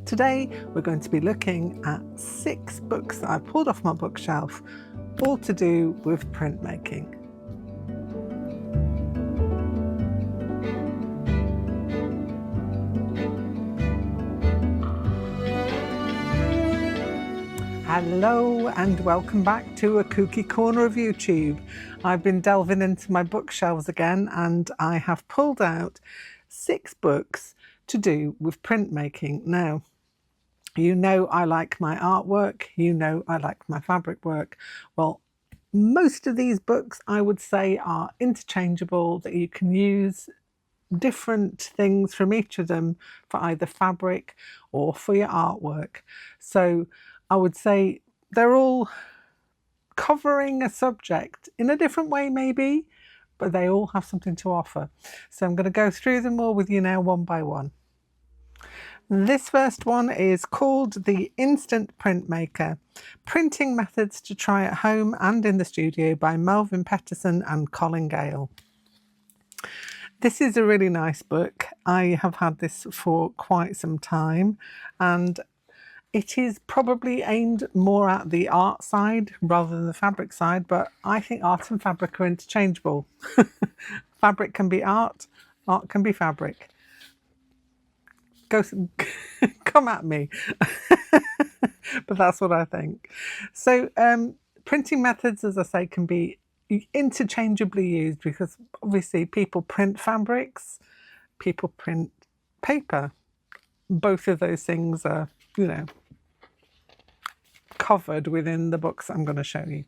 Today we're going to be looking at 6 books that I've pulled off my bookshelf, all to do with printmaking. Hello and welcome back to a kooky corner of YouTube. I've been delving into my bookshelves again and I have pulled out 6 books to do with printmaking. Now, you know I like my artwork, you know I like my fabric work. Well, most of these books I would say are interchangeable, that you can use different things from each of them for either fabric or for your artwork. So I would say they're all covering a subject in a different way maybe, but they all have something to offer. So I'm going to go through them all with you now one by one. This first one is called The Instant Printmaker: Printing Methods to Try at Home and in the Studio by Melvin Peterson and Colin Gale. This is a really nice book. I have had this for quite some time and it is probably aimed more at the art side rather than the fabric side, but I think art and fabric are interchangeable. Fabric can be art, art can be fabric. Come at me. But that's what I think. So printing methods, as I say, can be interchangeably used because obviously people print fabrics, people print paper. Both of those things are, you know, covered within the books I'm going to show you.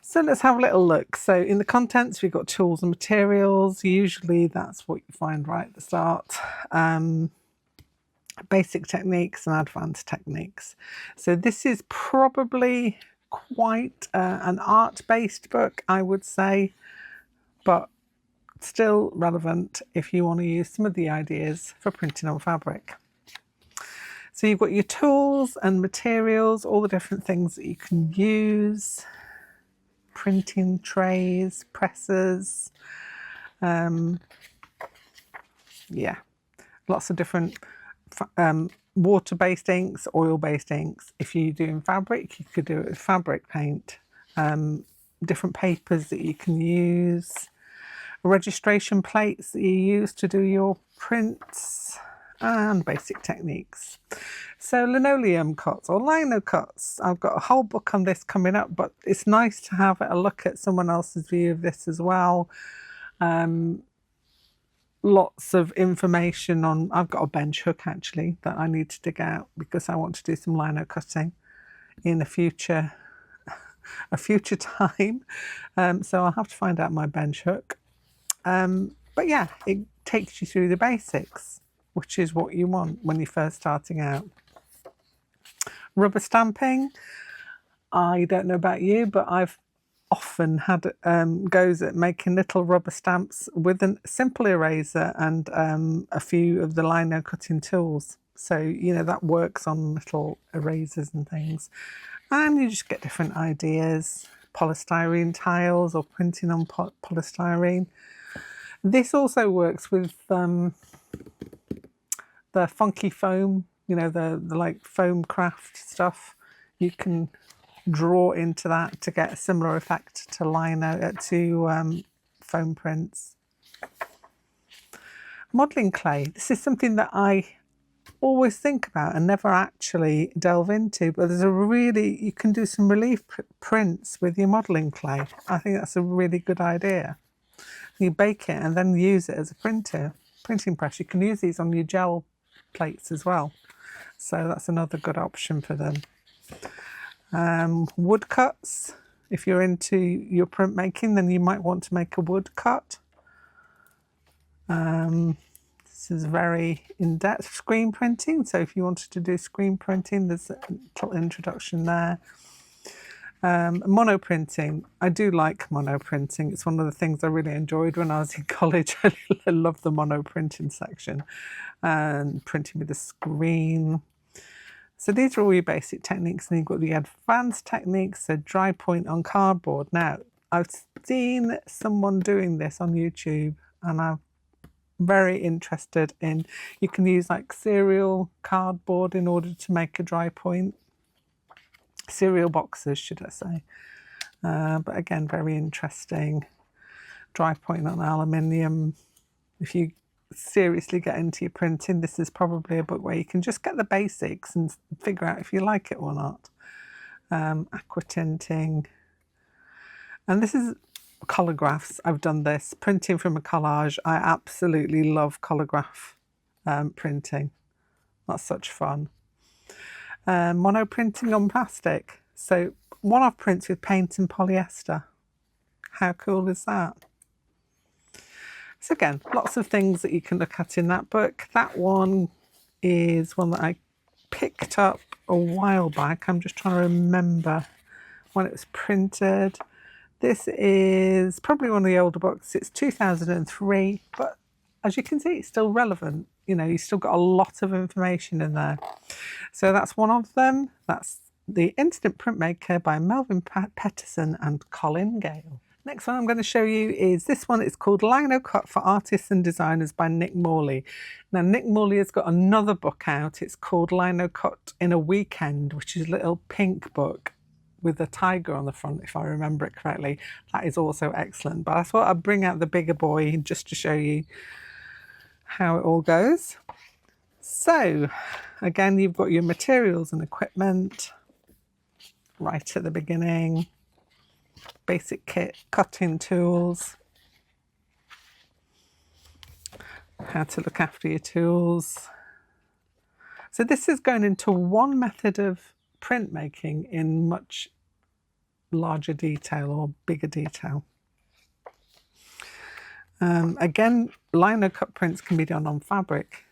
So let's have a little look. So in the contents, we've got tools and materials. Usually that's what you find right at the start. Basic techniques and advanced techniques. So this is probably quite an art-based book, I would say, but still relevant if you want to use some of the ideas for printing on fabric. So you've got your tools and materials, all the different things that you can use. Printing trays, presses, yeah, lots of different water-based inks, oil-based inks. If you're doing fabric, you could do it with fabric paint. Different papers that you can use, registration plates that you use to do your prints, and basic techniques. So linoleum cuts or lino cuts. I've got a whole book on this coming up, but it's nice to have a look at someone else's view of this as well. Lots of information on, I've got a bench hook actually that I need to dig out because I want to do some lino cutting in a future time. So I'll have to find out my bench hook. But yeah, it takes you through the basics, which is what you want when you're first starting out. Rubber stamping. I don't know about you, but I've often had goes at making little rubber stamps with a simple eraser and a few of the lino cutting tools. So, you know, that works on little erasers and things. And you just get different ideas. Polystyrene tiles or printing on polystyrene. This also works with the funky foam, you know, the like foam craft stuff. You can draw into that to get a similar effect to lino to foam prints. Modelling clay. This is something that I always think about and never actually delve into, but there's you can do some relief prints with your modelling clay. I think that's a really good idea. You bake it and then use it as a printing press. You can use these on your gel plates as well. So that's another good option for them. Wood cuts. If you're into your printmaking, then you might want to make a wood cut. This is very in-depth screen printing. So if you wanted to do screen printing, there's a little introduction there. Mono printing. I do like mono printing. It's one of the things I really enjoyed when I was in college. I loved the mono printing section and printing with the screen. So these are all your basic techniques, and you've got the advanced techniques, so dry point on cardboard. Now, I've seen someone doing this on YouTube and I've very interested in, you can use like cereal cardboard in order to make a dry point. Cereal boxes, should I say. But again, very interesting. Dry point on aluminium. If you seriously get into your printing, this is probably a book where you can just get the basics and figure out if you like it or not. Aqua tinting. And this is collagraphs. I've done this. Printing from a collage. I absolutely love collage printing. That's such fun. Mono printing on plastic. So one-off prints with paint and polyester. How cool is that? So again, lots of things that you can look at in that book. That one is one that I picked up a while back. I'm just trying to remember when it was printed. This is probably one of the older books. It's 2003, but as you can see, it's still relevant. You know, you've still got a lot of information in there. So that's one of them. That's The Instant Printmaker by Melvin Peterson and Colin Gale. Next one I'm going to show you is this one. It's called Lino Cut for Artists and Designers by Nick Morley. Now, Nick Morley has got another book out. It's called Lino Cut in a Weekend, which is a little pink book with a tiger on the front, if I remember it correctly. That is also excellent. But I thought I'd bring out the bigger boy just to show you how it all goes. So, again, you've got your materials and equipment right at the beginning. Basic kit, cutting tools, how to look after your tools. So this is going into one method of printmaking in much larger detail or bigger detail. Again, lino cut prints can be done on fabric.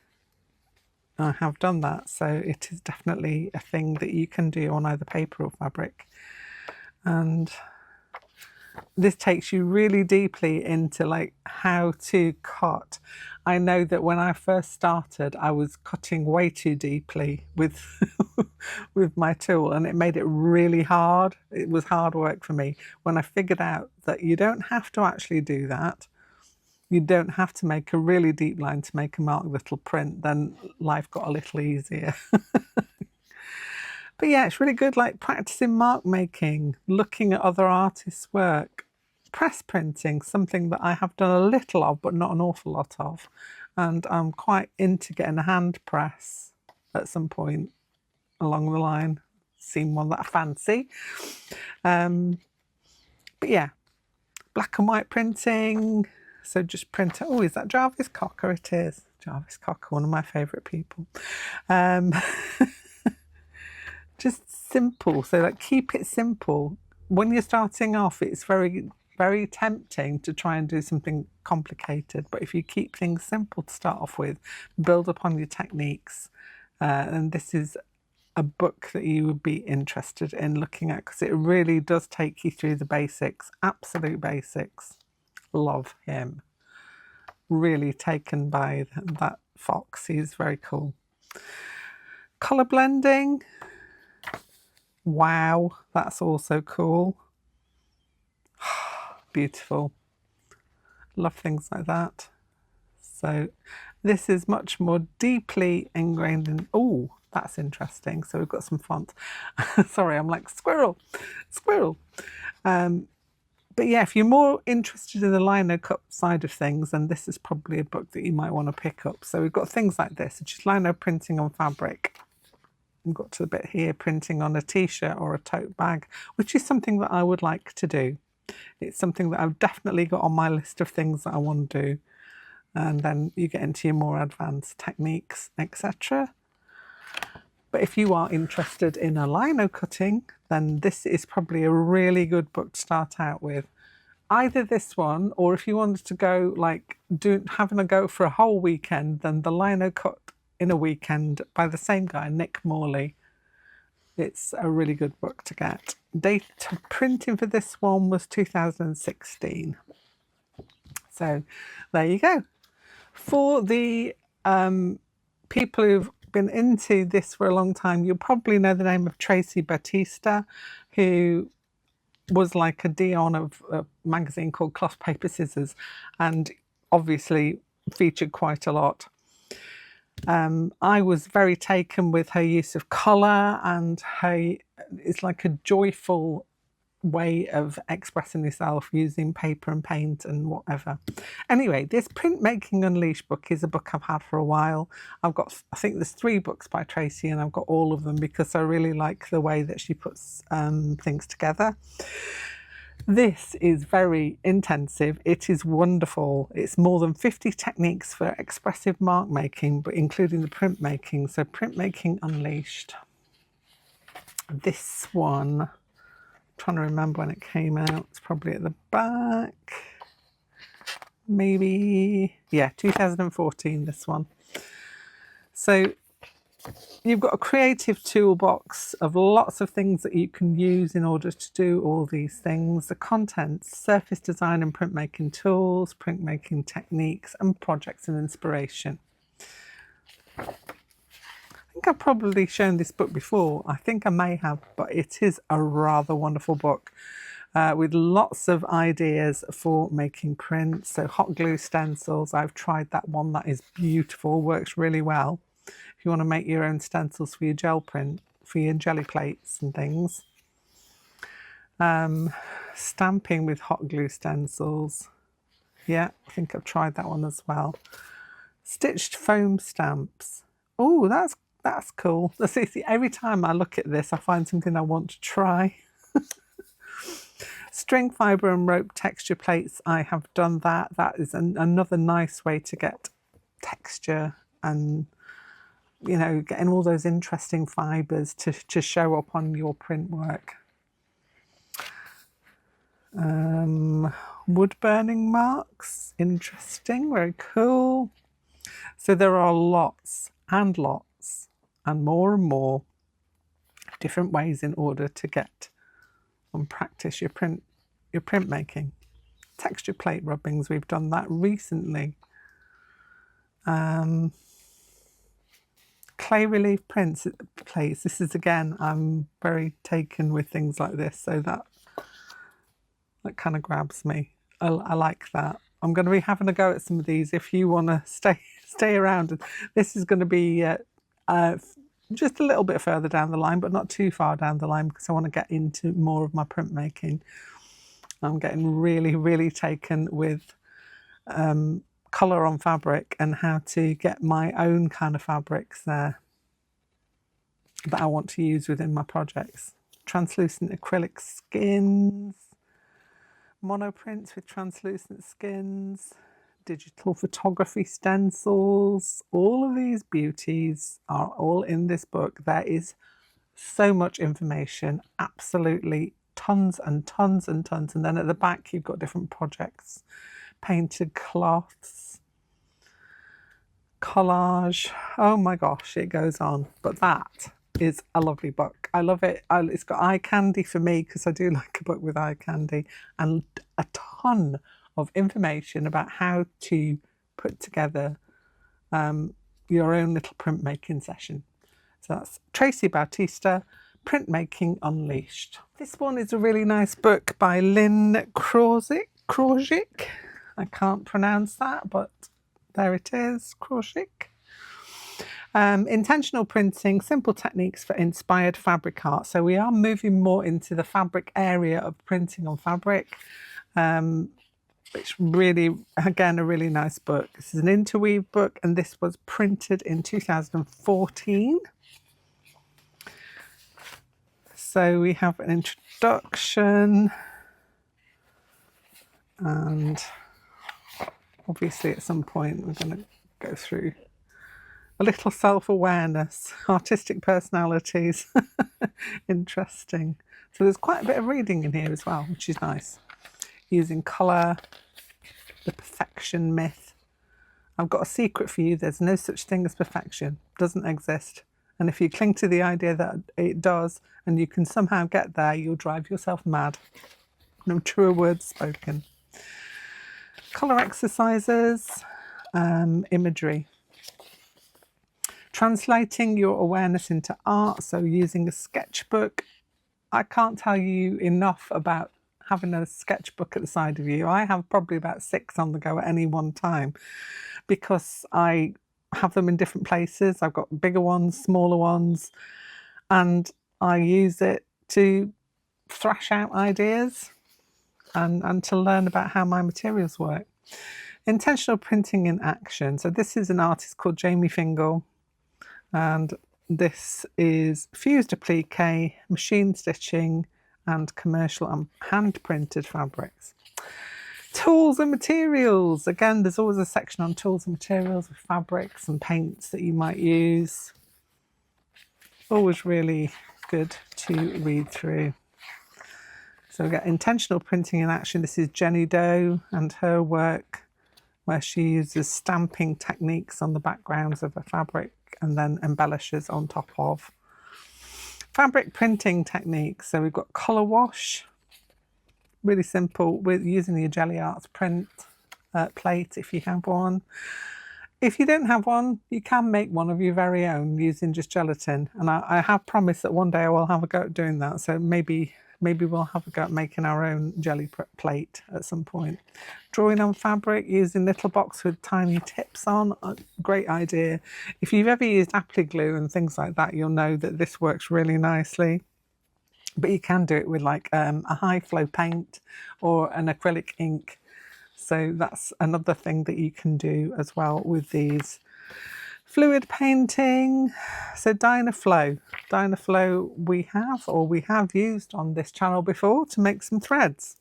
I have done that, so it is definitely a thing that you can do on either paper or fabric. And this takes you really deeply into like how to cut. I know that when I first started, I was cutting way too deeply with with my tool, and it made it really hard. It was hard work for me. When I figured out that you don't have to actually do that, you don't have to make a really deep line to make a marked little print, then life got a little easier. But yeah, it's really good, like practicing mark making, looking at other artists' work, press printing, something that I have done a little of, but not an awful lot of. And I'm quite into getting a hand press at some point along the line. Seen one that I fancy. But yeah, black and white printing. So just print it. Oh, is that Jarvis Cocker? It is. Jarvis Cocker, one of my favourite people. Just simple. So like keep it simple. When you're starting off, it's very, very tempting to try and do something complicated. But if you keep things simple to start off with, build upon your techniques. And this is a book that you would be interested in looking at, because it really does take you through the basics, absolute basics. Love him. Really taken by that fox. He's very cool. Colour blending. Wow, that's also cool. Beautiful. Love things like that. So this is much more deeply ingrained in, oh, that's interesting. So we've got some font. Sorry, I'm like, squirrel, squirrel. But yeah, if you're more interested in the lino cut side of things, then this is probably a book that you might want to pick up. So we've got things like this, which is lino printing on fabric. We've got to the bit here, printing on a t-shirt or a tote bag, which is something that I would like to do. It's something that I've definitely got on my list of things that I want to do. And then you get into your more advanced techniques, etc. But if you are interested in a lino cutting, then this is probably a really good book to start out with. Either this one, or if you wanted to go like having a go for a whole weekend, then the Lino Cut in a Weekend by the same guy, Nick Morley. It's a really good book to get. Date of printing for this one was 2016. So there you go. For the people who've been into this for a long time, you'll probably know the name of Tracy Batista, who was like a Dion of a magazine called Cloth, Paper, Scissors, and obviously featured quite a lot. I was very taken with her use of colour, and it's like a joyful way of expressing yourself using paper and paint and whatever. Anyway, this Printmaking Unleashed book is a book I've had for a while. I think there's 3 books by Tracy, and I've got all of them because I really like the way that she puts things together. This is very intensive. It is wonderful. It's more than 50 techniques for expressive mark making, but including the printmaking. So Printmaking Unleashed. This one, I'm trying to remember when it came out. It's probably at the back. Maybe, yeah, 2014, this one. So you've got a creative toolbox of lots of things that you can use in order to do all these things. The contents: surface design and printmaking tools, printmaking techniques, and projects and inspiration. I think I've probably shown this book before. I think I may have, but it is a rather wonderful book with lots of ideas for making prints. So hot glue stencils, I've tried that one. That is beautiful, works really well. If you want to make your own stencils for your gel print, for your jelly plates and things. Stamping with hot glue stencils. Yeah, I think I've tried that one as well. Stitched foam stamps. Oh, that's cool. See, every time I look at this, I find something I want to try. String fibre and rope texture plates, I have done that. That is another nice way to get texture and, you know, getting all those interesting fibres to show up on your print work. Wood burning marks, interesting, very cool. So there are lots and lots and more different ways in order to get and practice your printmaking. Texture plate rubbings, we've done that recently. Clay relief plates. This is, again, I'm very taken with things like this, so that kind of grabs me. I like that. I'm going to be having a go at some of these if you want to stay around. This is going to be just a little bit further down the line, but not too far down the line, because I want to get into more of my printmaking. I'm getting really taken with colour on fabric and how to get my own kind of fabrics there that I want to use within my projects. Translucent acrylic skins, monoprints with translucent skins, digital photography stencils. All of these beauties are all in this book. There is so much information, absolutely tons and tons and tons. And then at the back you've got different projects, painted cloths, collage. Oh my gosh, it goes on. But that is a lovely book. I love it. It's got eye candy for me, because I do like a book with eye candy, and a ton of information about how to put together your own little printmaking session. So that's Tracy Bautista, Printmaking Unleashed. This one is a really nice book by Lino Cut. I can't pronounce that, but there it is, Cut. Intentional printing, simple techniques for inspired fabric art. So we are moving more into the fabric area of printing on fabric. Which really, again, a really nice book. This is an interweave book, and this was printed in 2014. So we have an introduction, and obviously at some point we're going to go through a little self-awareness, artistic personalities. Interesting. So there's quite a bit of reading in here as well, which is nice. Using colour, the perfection myth. I've got a secret for you. There's no such thing as perfection. It doesn't exist. And if you cling to the idea that it does, and you can somehow get there, you'll drive yourself mad. No truer words spoken. Colour exercises, imagery. Translating your awareness into art, so using a sketchbook. I can't tell you enough about having a sketchbook at the side of you. I have probably about 6 on the go at any one time because I have them in different places. I've got bigger ones, smaller ones, and I use it to thrash out ideas and to learn about how my materials work. Intentional printing in action. So this is an artist called Jamie Fingal, and this is fused applique, machine stitching, and commercial and hand printed fabrics. Tools and materials. Again, there's always a section on tools and materials with fabrics and paints that you might use. Always really good to read through. So we get intentional printing in action. This is Jenny Doe and her work, where she uses stamping techniques on the backgrounds of a fabric and then embellishes on top of. Fabric printing techniques. So we've got colour wash, really simple, with using your Jelly Arts print plate if you have one. If you don't have one, you can make one of your very own using just gelatin. And I have promised that one day I will have a go at doing that. So maybe we'll have a go at making our own jelly plate at some point. Drawing on fabric using little box with tiny tips on, a great idea. If you've ever used applique glue and things like that, you'll know that this works really nicely. But you can do it with like a high flow paint or an acrylic ink. So that's another thing that you can do as well with these. Fluid painting. So Dynaflow. Dynaflow we have used on this channel before to make some threads.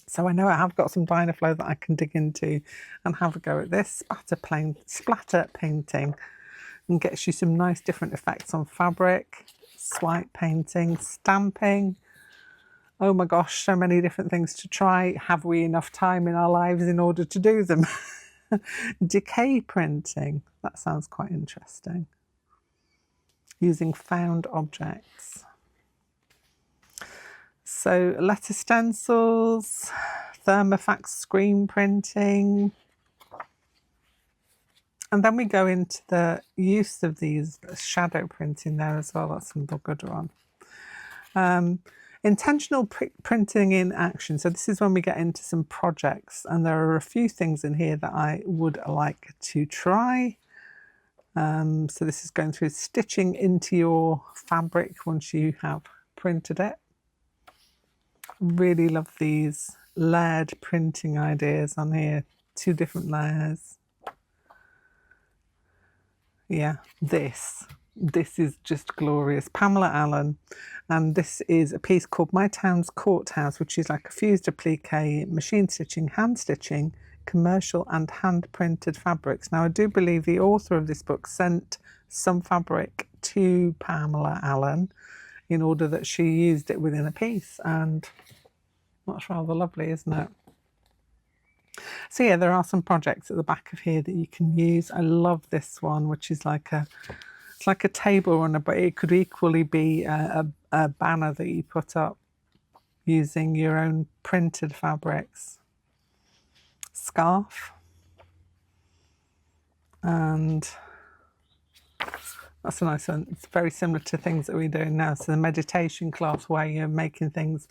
So I know I have got some Dynaflow that I can dig into and have a go at this. Splatter painting, and gets you some nice different effects on fabric. Swipe painting, stamping. Oh my gosh, so many different things to try. Have we enough time in our lives in order to do them? Decay printing, that sounds quite interesting. Using found objects. So letter stencils, thermofax screen printing. And then we go into the use of these shadow printing there as well. That's another good one. Intentional printing in action. So this is when we get into some projects, and there are a few things in here that I would like to try. So this is going through stitching into your fabric once you have printed it. Really love these layered printing ideas on here. 2 different layers. Yeah, this is just glorious. Pamela Allen, and this is a piece called My Town's Courthouse, which is like a fused applique, machine stitching, hand stitching, commercial and hand printed fabrics. Now I do believe the author of this book sent some fabric to Pamela Allen in order that she used it within a piece, and that's rather lovely, isn't it? So yeah, there are some projects at the back of here that you can use. I love this one, which is like it's like a table runner, but it could equally be a banner that you put up using your own printed fabrics. Scarf. And that's a nice one. It's very similar to things that we're doing now. So the meditation class where you're making things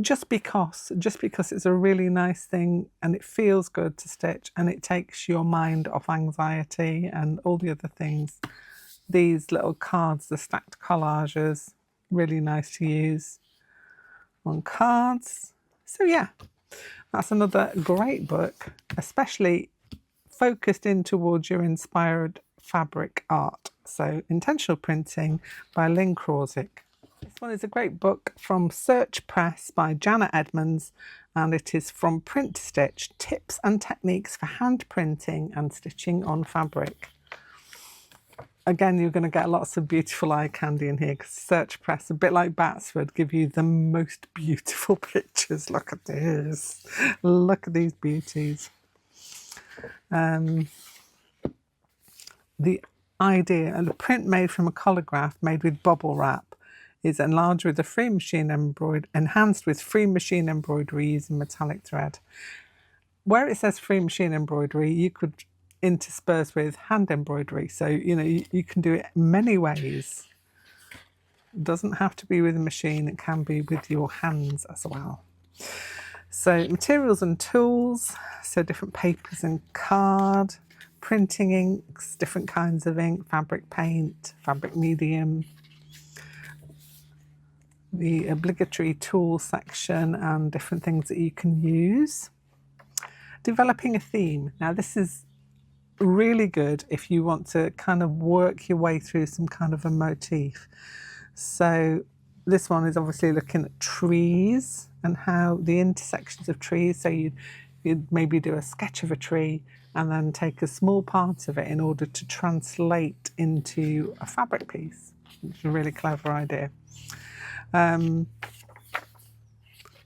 just because it's a really nice thing and it feels good to stitch and it takes your mind off anxiety and all the other things. These little cards, the stacked collages, really nice to use on cards. So yeah, that's another great book, especially focused in towards your inspired fabric art. So Intentional Printing by Lynn Krawczyk. This one is a great book from Search Press by Jana Edmonds, and it is From Print to Stitch, Tips and Techniques for Hand Printing and Stitching on Fabric. Again, you're going to get lots of beautiful eye candy in here because Search Press, a bit like Batsford, give you the most beautiful pictures. Look at this. Look at these beauties. The idea, and the print made from a collagraph made with bubble wrap is enlarged with a free machine embroidery, enhanced with free machine embroidery using metallic thread. Where it says free machine embroidery, you could intersperse with hand embroidery. So, you know, you can do it many ways. It doesn't have to be with a machine, it can be with your hands as well. So materials and tools, so different papers and card, printing inks, different kinds of ink, fabric paint, fabric medium, the obligatory tools section and different things that you can use. Developing a theme. Now this is really good if you want to kind of work your way through some kind of a motif. So this one is obviously looking at trees and how the intersections of trees, so you'd maybe do a sketch of a tree and then take a small part of it in order to translate into a fabric piece, which is a really clever idea.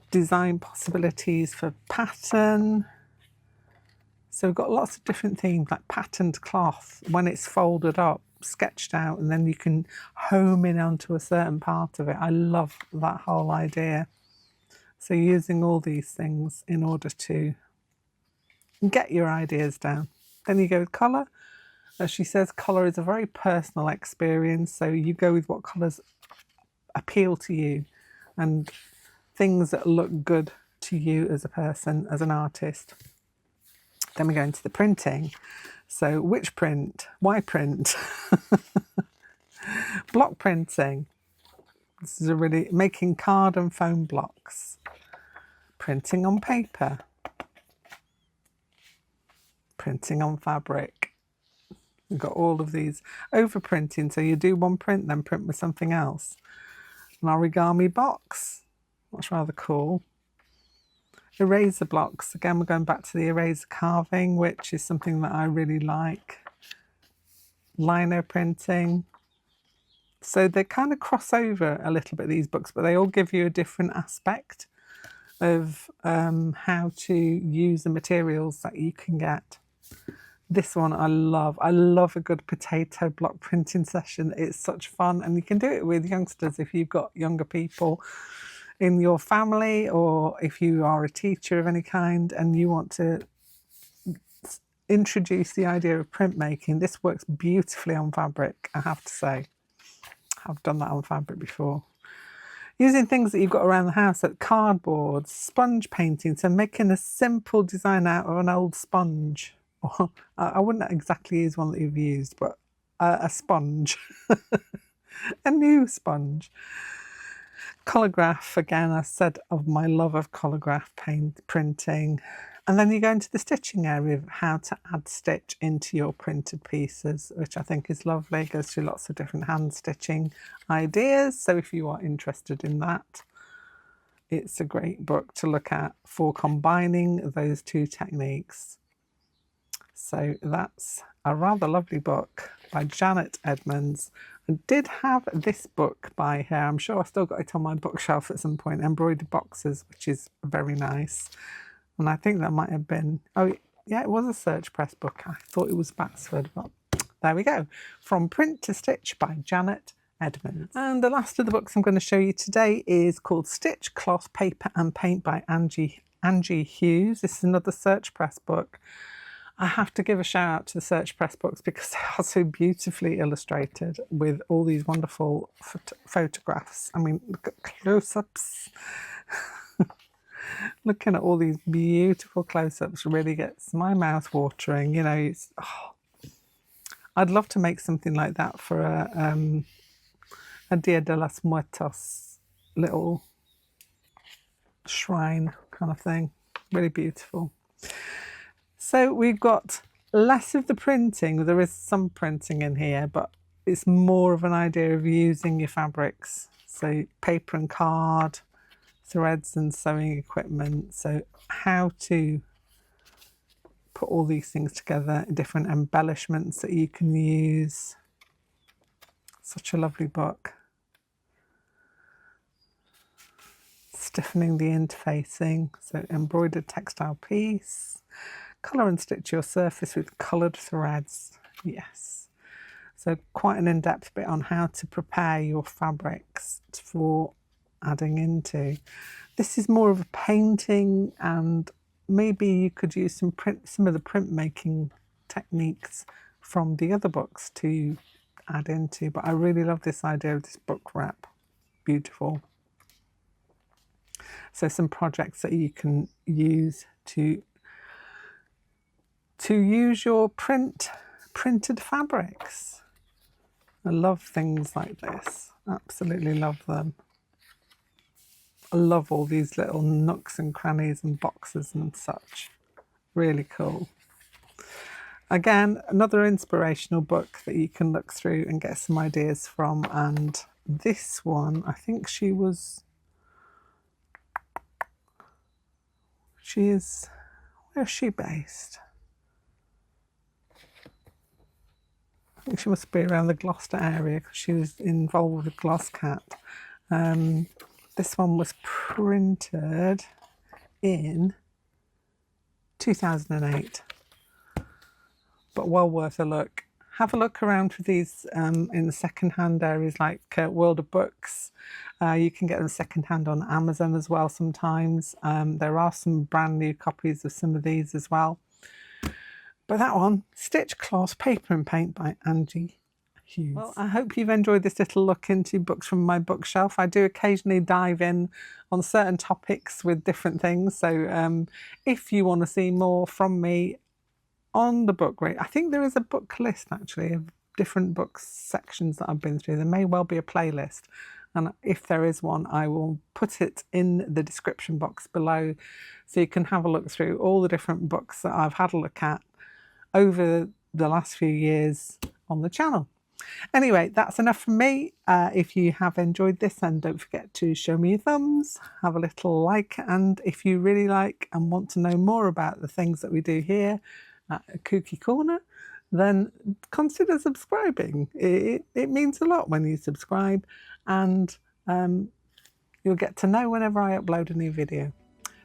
Design possibilities for pattern. So we've got lots of different themes like patterned cloth, when it's folded up, sketched out, and then you can home in onto a certain part of it. I love that whole idea. So using all these things in order to get your ideas down. Then you go with colour. As she says, colour is a very personal experience, so you go with what colours appeal to you and things that look good to you as a person, as an artist. Then we go into the printing. So which print? Why print? Block printing. This is a really, making card and foam blocks. Printing on paper. Printing on fabric. We've got all of these. Overprinting, so you do one print, then print with something else. An origami box. That's rather cool. Eraser blocks. Again, we're going back to the eraser carving, which is something that I really like. Lino printing. So they kind of cross over a little bit, these books, but they all give you a different aspect of how to use the materials that you can get. This one I love. I love a good potato block printing session. It's such fun, and you can do it with youngsters if you've got younger people in your family, or if you are a teacher of any kind and you want to introduce the idea of printmaking. This works beautifully on fabric, I have to say. I've done that on fabric before. Using things that you've got around the house, like cardboard, sponge painting, so making a simple design out of an old sponge. Or I wouldn't exactly use one that you've used, but a sponge, a new sponge. Collagraph, again, I said of my love of collagraph printing. And then you go into the stitching area of how to add stitch into your printed pieces, which I think is lovely. It goes through lots of different hand stitching ideas. So if you are interested in that, it's a great book to look at for combining those two techniques. So that's a rather lovely book by Janet Edmonds. I did have this book by her. I'm sure I still got it on my bookshelf at some point, Embroidered Boxes, which is very nice. And I think that might have been, oh yeah, it was a Search Press book. I thought it was Batsford, but there we go. From Print to Stitch by Janet Edmonds. And the last of the books I'm going to show you today is called Stitch, Cloth, Paper and Paint by Angie Hughes. This is another Search Press book. I have to give a shout out to the Search Press books because they are so beautifully illustrated with all these wonderful photographs. I mean, look at close-ups. Looking at all these beautiful close-ups really gets my mouth watering. You know, I'd love to make something like that for a Dia de los Muertos little shrine kind of thing. Really beautiful. So we've got less of the printing. There is some printing in here, but it's more of an idea of using your fabrics. So paper and card, threads and sewing equipment. So how to put all these things together, different embellishments that you can use. Such a lovely book. Stiffening the interfacing. So embroidered textile piece. Colour and stitch your surface with coloured threads. Yes. So quite an in-depth bit on how to prepare your fabrics for adding into. This is more of a painting, and maybe you could use some of the printmaking techniques from the other books to add into. But I really love this idea of this book wrap. Beautiful. So some projects that you can use to use your printed fabrics. I love things like this, absolutely love them. I love all these little nooks and crannies and boxes and such, really cool. Again, another inspirational book that you can look through and get some ideas from. And this one, I think where's she based? I think she must be around the Gloucester area because she was involved with Cat. This one was printed in 2008. But well worth a look. Have a look around for these in the second-hand areas like World of Books. You can get them second-hand on Amazon as well sometimes. There are some brand new copies of some of these as well. But that one, Stitch Cloth Paper and Paint by Angie Hughes. Well, I hope you've enjoyed this little look into books from my bookshelf. I do occasionally dive in on certain topics with different things. So if you want to see more from me, on the book rate, I think there is a book list actually of different books sections that I've been through. There may well be a playlist, and if there is one, I will put it in the description box below so you can have a look through all the different books that I've had a look at over the last few years on the channel. Anyway, that's enough from me. If you have enjoyed this, then don't forget to show me your thumbs, have a little like, and if you really like and want to know more about the things that we do here at Kooky Corner, then consider subscribing. It means a lot when you subscribe, and you'll get to know whenever I upload a new video.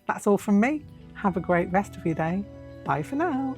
That's all from me. Have a great rest of your day. Bye for now.